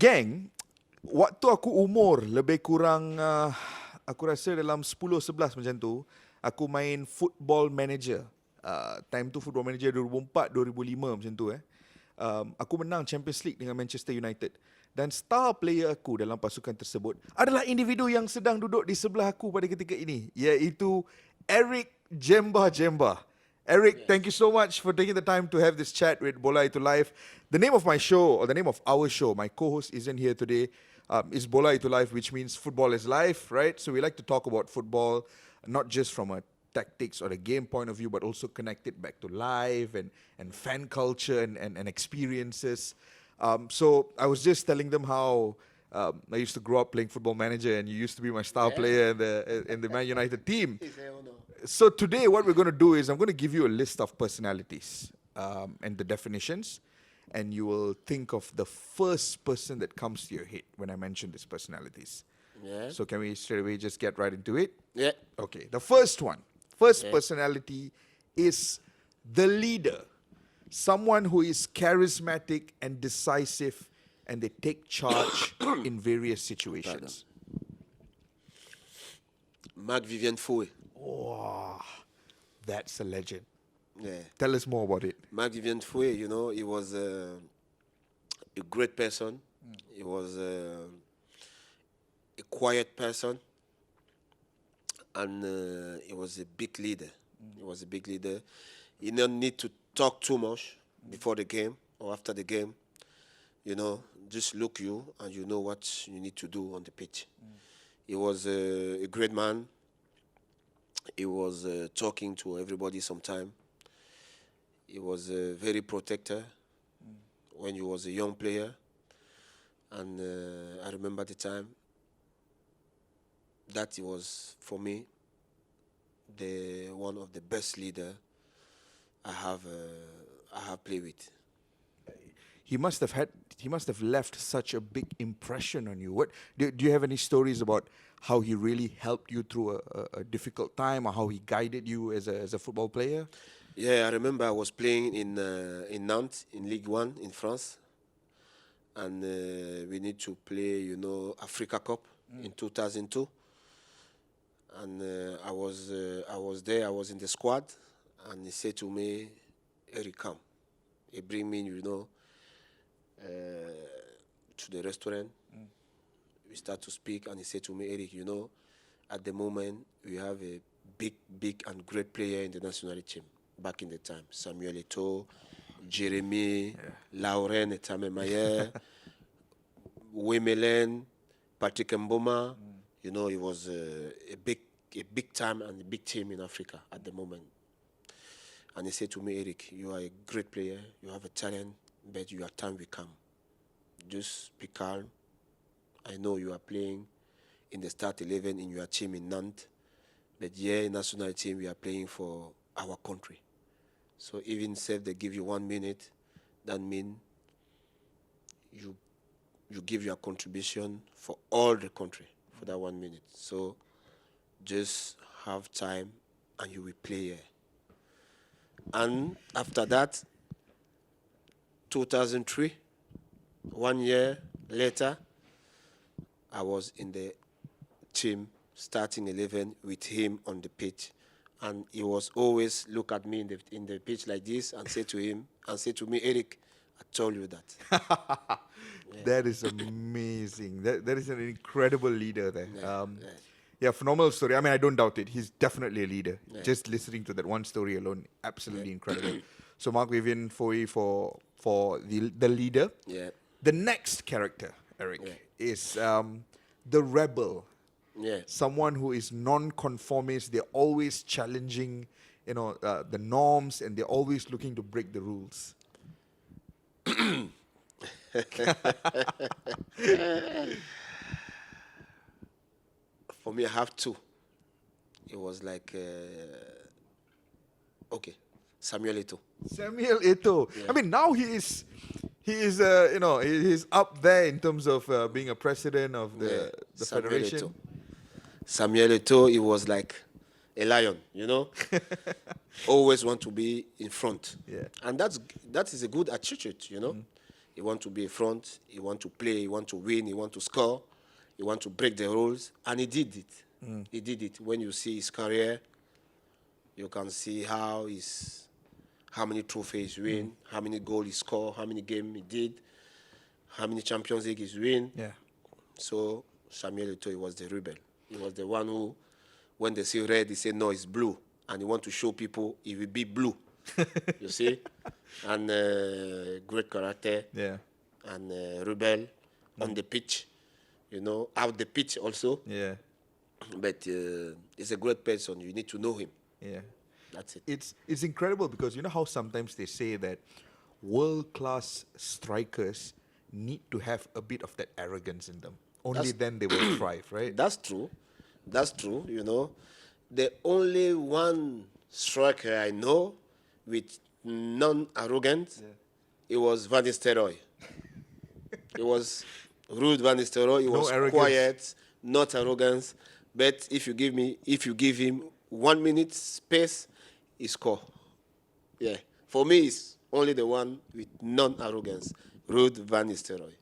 Gang, waktu aku umur lebih kurang aku rasa dalam 10-11 macam tu, aku main football manager. Time tu football manager 2004-2005 macam tu aku menang Champions League dengan Manchester United. Dan star player aku dalam pasukan tersebut adalah individu yang sedang duduk di sebelah aku pada ketika ini, iaitu Djemba. Eric, thank you so much for taking the time to have this chat with Bola Itu Live. The name of my show, or the name of our show, my co-host isn't here today, is Bola Itu Live, which means football is life, right? So we like to talk about football, not just from a tactics or a game point of view, but also connect it back to life and fan culture and experiences. So I was just telling them how I used to grow up playing Football Manager, and you used to be my star player in the Man United team. So today what we're going to do is I'm going to give you a list of personalities and the definitions, and you will think of the first person that comes to your head when I mention these personalities. Yeah. So can we straight away just get right into it? Yeah. Okay, the first personality is the leader. Someone who is charismatic and decisive, and they take charge in various situations. Marc-Vivien Foé. Wow, that's a legend. Yeah. Tell us more about it. Marc-Vivien Foé, he was a great person. He was a quiet person. And he was a big leader. He was a big leader. You don't need to talk too much before the game or after the game. Just look you and you know what you need to do on the pitch. He was a great man. He was talking to everybody sometime. He was a very protector when he was a young player. And I remember the time that he was, for me, one of the best leader I have played with. He must have left such a big impression on you. What do you have any stories about how he really helped you through a difficult time, or how he guided you as a football player? Yeah, I remember I was playing in Nantes in Ligue 1 in France, and we need to play, Africa Cup in 2002. And I was there. I was in the squad, and he said to me, "Eric, come." He bring me, to the restaurant. We start to speak, and he said to me, "Eric, at the moment we have a big and great player in the national team. Back in the time, Samuel Eto'o, Jeremy, Lauren Etamemaye, Wemelen, Patrick Mboma. It was a big time and a big team in Africa at the moment." And he said to me, "Eric, you are a great player. You have a talent, but your time will come. Just be calm. I know you are playing in the start 11 in your team in Nantes, but national team, we are playing for our country. So even if they give you 1 minute, that means you give your contribution for all the country for that 1 minute. So just have time and you will play here." And after that, 2003, 1 year later, I was in the team starting 11 with him on the pitch. And he was always look at me in the pitch like this and say to me, "Eric, I told you that." That is amazing. That is an incredible leader there. Phenomenal story. I mean, I don't doubt it. He's definitely a leader. Yeah. Just listening to that one story alone, absolutely incredible. So Marc-Vivien Foé for the leader. Yeah. The next character, Eric, is the rebel. Yeah. Someone who is non-conformist. They're always challenging, the norms, and they're always looking to break the rules. For me, I have two. It was like, Samuel Eto'o. Samuel Eto'o. Yeah. I mean, now he's up there in terms of being a president of the federation. Samuel Eto'o, he was like a lion, Always want to be in front. Yeah. And that is a good attitude, He want to be in front. He want to play. He want to win. He want to score. He want to break the rules, and he did it. He did it. When you see his career, you can see how many trophies he win, how many goals he score, how many games he did, how many Champions League he win. Yeah. So Samuel Eto'o, he was the rebel. He was the one who, when they see red, he say no, it's blue, and he want to show people he will be blue. You see, and great character. Yeah. And rebel on the pitch, out the pitch also. Yeah. But he's a great person. You need to know him. Yeah. That's it. It's incredible because you know how sometimes they say that world-class strikers need to have a bit of that arrogance in them. Only then they will thrive, right? That's true. That's true. The only one striker I know with non-arrogance, it was Van Nistelrooy. It was Ruud Van Nistelrooy. He was arrogance. quiet, not arrogance. But if you give him 1 minute space, he score. Yeah. For me, it's only the one with non-arrogance, Ruud Van Nistelrooy.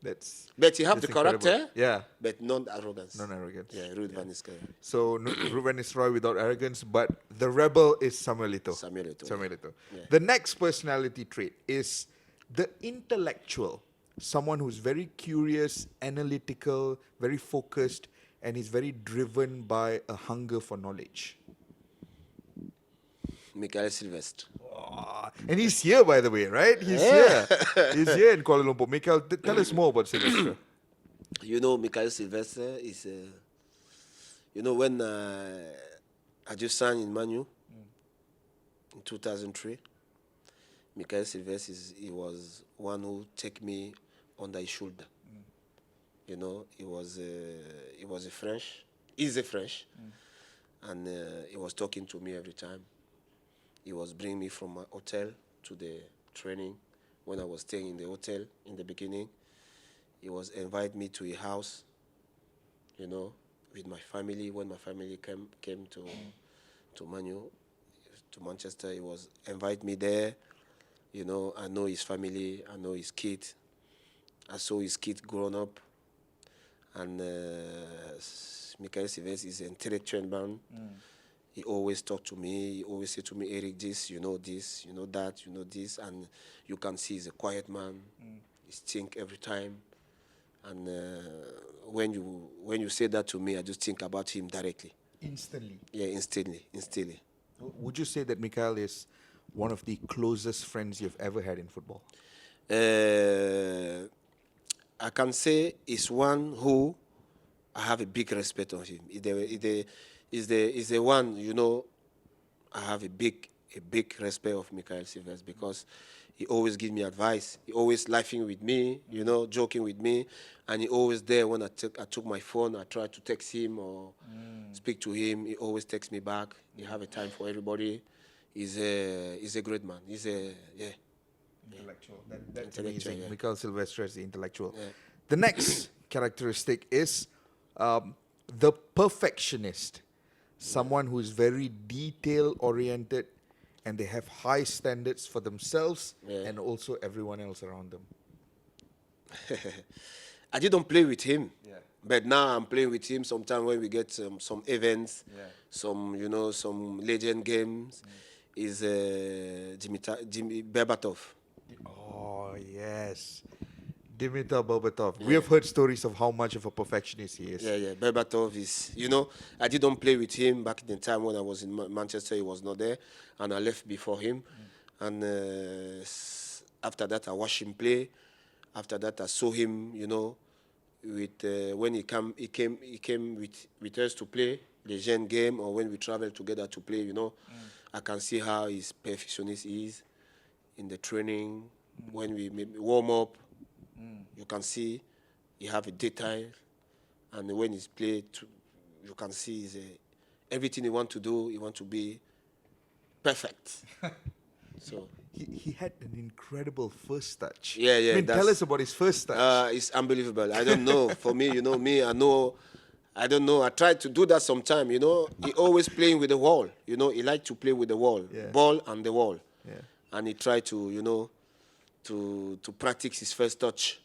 But he have the incredible. character, Yeah. but non-arrogance. Non-arrogance. Yeah, Ruud Van Nistelrooy. So Ruud van Nistelrooy without arrogance, but the rebel is Samuel Eto'o. Samuel Eto'o. Samuel Eto'o. Yeah. The next personality trait is the intellectual. Someone who's very curious, analytical, very focused, and is very driven by a hunger for knowledge. Michael Sylvestre. And he's here, by the way, right? He's here. He's here in Kuala Lumpur. Michael, tell us more about Sylvester. Michael Sylvestre is, when I just signed in Manu in 2003, Michael Sylvestre, he was one who take me under his shoulder. He was a French. He's a French. And he was talking to me every time. He was bringing me from my hotel to the training. When I was staying in the hotel in the beginning, he was invite me to a house, with my family. When my family came to Manu, to Manchester, he was invite me there. I know his family, I know his kid. I saw his kid grown up. And Michael Sylvestre is an intellectual man. He always talk to me. He always say to me, Eric, this, you know that, this. And you can see he's a quiet man. He think every time. And when you say that to me, I just think about him directly. Instantly. Yeah, instantly. Would you say that Michael is one of the closest friends you've ever had in football? I can say it's one who I have a big respect on him. Is the one, I have a big respect of Michael Sylvestre because he always gives me advice. He always laughing with me, joking with me, and he always there when I took my phone. I try to text him or speak to him. He always texts me back. He have a time for everybody. He's a great man. Intellectual. That's Intellectual, amazing. yeah. Michael Sylvestre is the intellectual. Yeah. The next characteristic is the perfectionist. Someone who is very detail-oriented and they have high standards for themselves and also everyone else around them. I didn't play with him, but now I'm playing with him. Sometimes when we get some events, some legend games, is Jimmy Berbatov. Oh, yes. Dimitar Berbatov. We have heard stories of how much of a perfectionist he is. Yeah. Berbatov is, I didn't play with him back in the time when I was in Manchester. He was not there, and I left before him. And after that, I watched him play. After that, I saw him, with when he came with us to play the Gen game, or when we travel together to play. I can see how his perfectionist is in the training. When we warm up, you can see he have a detail, and when he's played, you can see everything he want to do. He want to be perfect. So he had an incredible first touch. Yeah. Tell us about his first touch. It's unbelievable. I don't know. For me, me, I know. I don't know. I tried to do that sometime. He always playing with the wall. He like to play with the wall, ball and the wall. Yeah. And he tried to, to practice his first touch.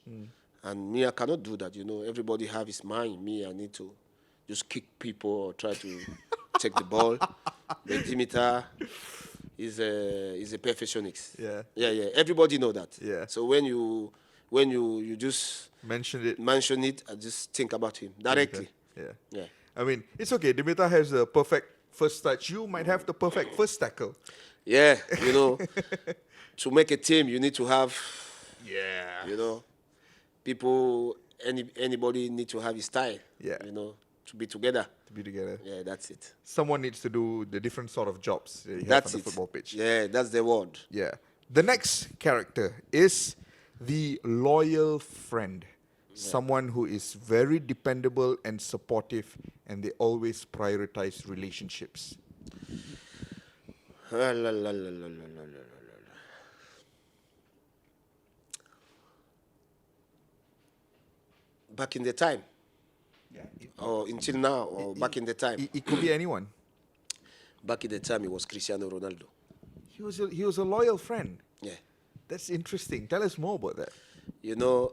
And me, I cannot do that. Everybody have his mind. Me, I need to just kick people or try to take the ball. But Dimitar is a perfectionist. Yeah. Yeah. Everybody know that. Yeah. So when you just Mentioned it. mention it, I just think about him directly. Yeah. Yeah. I mean, it's okay. Dimitar has the perfect first touch. You might have the perfect first tackle. Yeah, to make a team, you need to have, Yeah. people. Anybody need to have his style. Yeah. To be together. To be together. Yeah, that's it. Someone needs to do the different sort of jobs that you have That's on the it. football pitch. Yeah, that's the word. Yeah. The next character is the loyal friend. Someone who is very dependable and supportive, and they always prioritize relationships. La, la, la, la, la, la, la, la. Back in the time, Yeah. or until now, or back in the time. It could be anyone. Back in the time, it was Cristiano Ronaldo. He was a loyal friend. Yeah. That's interesting. Tell us more about that.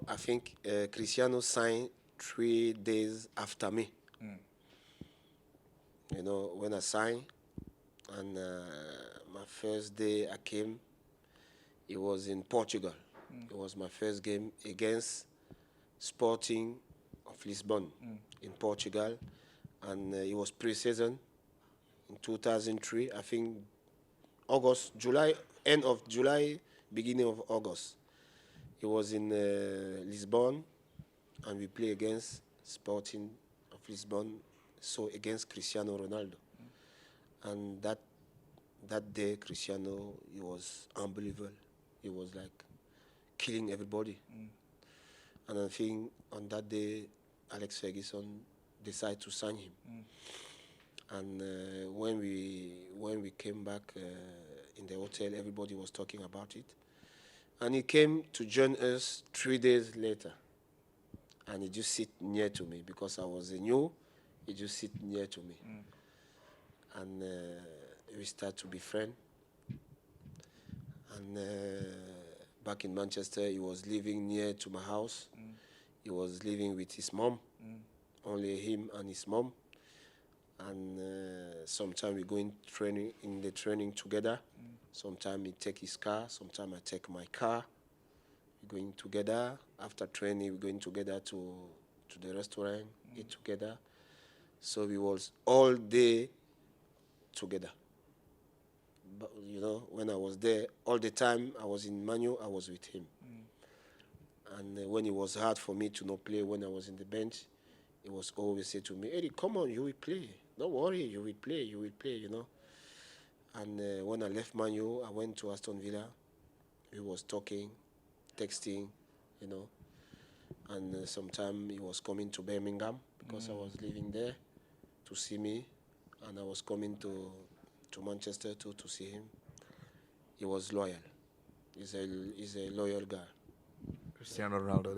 I think Cristiano signed 3 days after me. When I signed, and my first day I came, it was in Portugal. It was my first game against Sporting of Lisbon in Portugal, and it was pre-season in 2003. I think August, July, end of July, beginning of August. It was in Lisbon, and we play against Sporting of Lisbon, so against Cristiano Ronaldo. And that day, Cristiano, he was unbelievable. He was like killing everybody. And I think on that day, Alex Ferguson decided to sign him. And when we came back in the hotel, everybody was talking about it. And he came to join us 3 days later. And he just sit near to me because I was new. He just sit near to me. And we start to be friends. And back in Manchester, he was living near to my house. He was living with his mom, only him and his mom. And sometimes we go in the training together. Sometimes he take his car. Sometimes I take my car. We're going together. After training, we're going together to the restaurant, eat together. So we was all day together. But, when I was there, all the time I was in Manu, I was with him. And when it was hard for me to not play when I was in the bench, he was always say to me, Eddie, come on, you will play. Don't worry, you will play, And when I left Manu, I went to Aston Villa. We was talking, texting, And sometime he was coming to Birmingham because I was living there to see me. And I was coming to Manchester to see him. He was loyal. He's a loyal guy. Cristiano Ronaldo.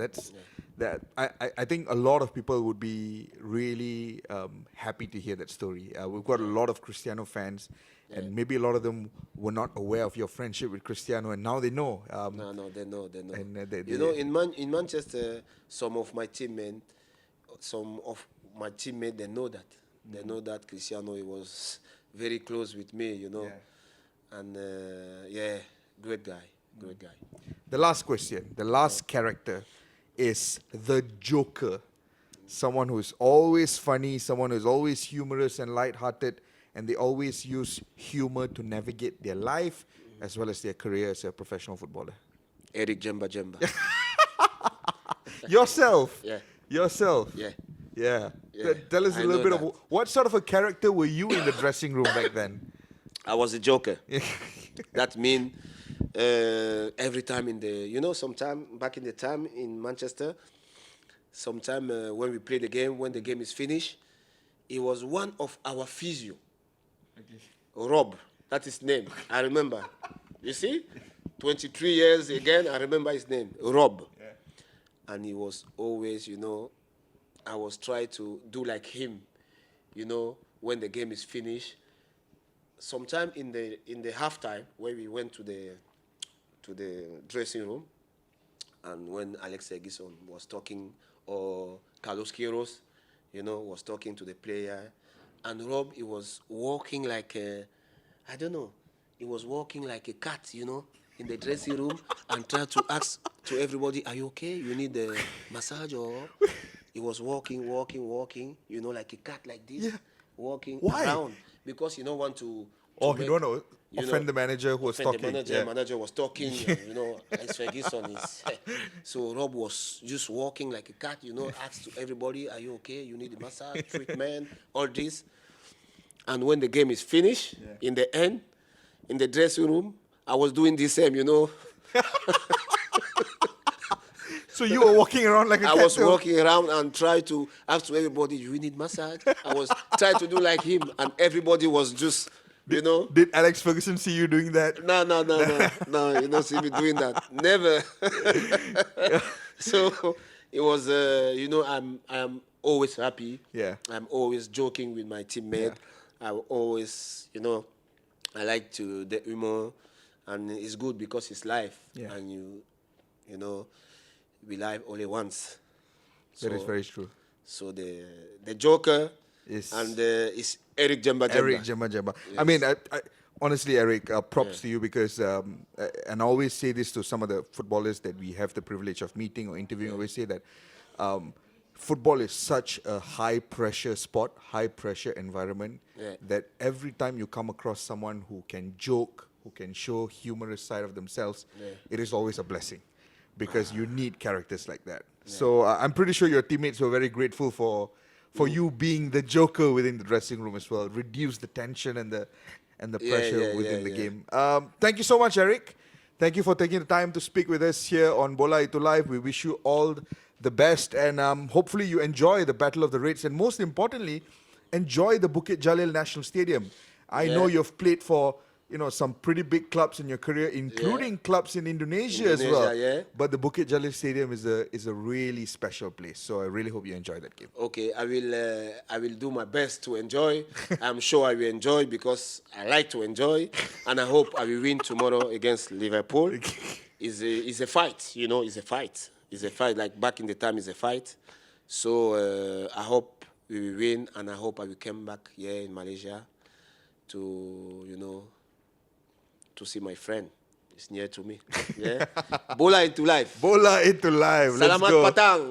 I think a lot of people would be really happy to hear that story. We've got a lot of Cristiano fans, and maybe a lot of them were not aware of your friendship with Cristiano, and now they know. No, they know. And in Manchester, some of my teammates, they know that. They know that Cristiano, he was very close with me, Yeah. And great guy. The last question, the last character is the Joker. Someone who's always funny, someone who's always humorous and lighthearted, and they always use humor to navigate their life as well as their career as a professional footballer. Eric Djemba. Yourself. Yeah. Yourself. Yeah. Yeah. Yeah, Tell us a I little know bit that. of what sort of a character were you in the dressing room back then? I was a joker. That means every time sometime back in the time in Manchester, sometime when we play the game, when the game is finished, he was one of our physio. Rob, that's his name. I remember. You see? 23 years again, I remember his name. Rob. Yeah. And he was always, I was trying to do like him, when the game is finished. Sometime in the halftime, when we went to the dressing room, And when Alex Ferguson was talking, or Carlos Queiroz, was talking to the player, and Rob, he was walking like I don't know, he was walking like a cat, in the dressing room and tried to ask to everybody, "Are you okay? You need a massage?" Or he was walking, like a cat, like this, Yeah. walking Why? around because he don't want to. Or make, he don't know, you offend the manager who was offend talking. the manager was talking, and, Alex Ferguson is. So Rob was just walking like a cat, asked to everybody, "Are you okay? You need a massage, treatment, all this." And when the game is finished, in the end, in the dressing room, I was doing the same, So you were walking around like a I cat was too? walking around and try to ask to everybody, "You need massage?" I was trying to do like him, and everybody was just, Did Alex Ferguson see you doing that? No, you don't see me doing that. Never. So it was, I'm always happy. Yeah. I'm always joking with my teammate. I always, I like to the humor, and it's good because it's life, Yeah. and we live only once. That is very true. So the Joker is Eric Djemba. Eric Djemba. I mean, I honestly, Eric, props to you because, and I always say this to some of the footballers that we have the privilege of meeting or interviewing. I always say that football is such a high pressure sport, high pressure environment that every time you come across someone who can joke, who can show humorous side of themselves, it is always a blessing because you need characters like that. So I'm pretty sure your teammates were very grateful for you being the joker within the dressing room as well. Reduce the tension and the pressure within the game. Thank you so much, Eric. Thank you for taking the time to speak with us here on Bola Itu Live. We wish you all the best, and hopefully you enjoy the Battle of the Reds, and most importantly, enjoy the Bukit Jalil National Stadium. I know you've played for some pretty big clubs in your career, including clubs in Indonesia as well. Yeah. But the Bukit Jalil Stadium is a really special place. So I really hope you enjoy that game. Okay, I will do my best to enjoy. I'm sure I will enjoy because I like to enjoy, and I hope I will win tomorrow against Liverpool. It's a fight, it's a fight. It's a fight, like back in the time, it's a fight. So I hope we will win, and I hope I will come back here in Malaysia to, to see my friend. It's near to me. Yeah. Bola Itu Live. Bola Itu Live. Let's Selamat go. Patang.